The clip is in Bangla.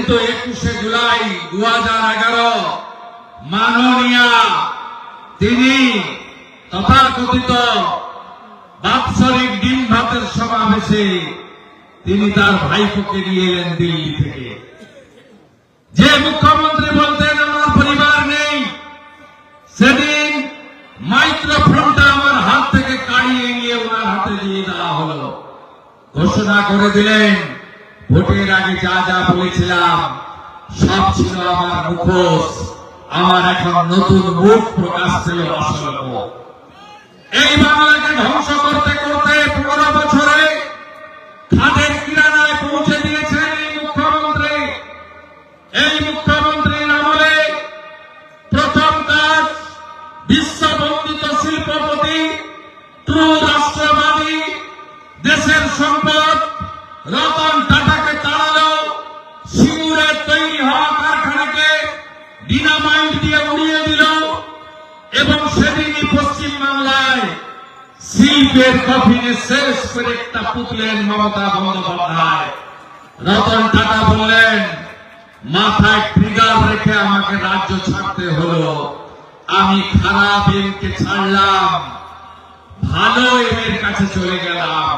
কিন্তু 21শে জুলাই 2011 মাননীয়া তিনি তথাকথিত বাৎসরিক ডিম ভাতের সমাবেশে তিনি তার ভাইপোকে নিয়ে এলেন দিল্লি থেকে। যে মুখ্যমন্ত্রী বলতেন আমার পরিবার নেই, সেদিন মাইক্রোফোনটা আমার হাত থেকে কাড়িয়ে নিয়ে ওনার হাতে দিয়ে দেওয়া হলো। ঘোষণা করে দিলেন, ভোটের আগে যা যা বলেছিলাম সব ছিল আমার মুখোশ, আমার এখন নতুন মুখ প্রকাশ ছিল আসল মুখ। এই বাংলাকে ধ্বংস করতে করতে 15 বছরে খাদের কিনারায় পৌঁছে দিয়েছেন এই মুখ্যমন্ত্রী। এই মুখ্যমন্ত্রীর আমলে প্রথম কাজ, বিশ্ববন্দিত শিল্পপতি, ট্রু রাষ্ট্রবাদী, দেশের সম্পদ রতন টাটাকে তাড়ালো, সিঙ্গুরের তৈরি হওয়া কারখানাকে ডিনামাইট দিয়ে উড়িয়ে দিল এবং সেদিনই পশ্চিমবাংলায় শিল্পের কফিনে শেষ করে একটা পুতলেন মমতা বন্দ্যোপাধ্যায়। রতন টাটা বললেন, মাথায় ট্রিগার রেখে আমাকে রাজ্য ছাড়তে হলো, আমি খারাপ এমকে ছাড়লাম, ভালো এমের কাছে চলে গেলাম।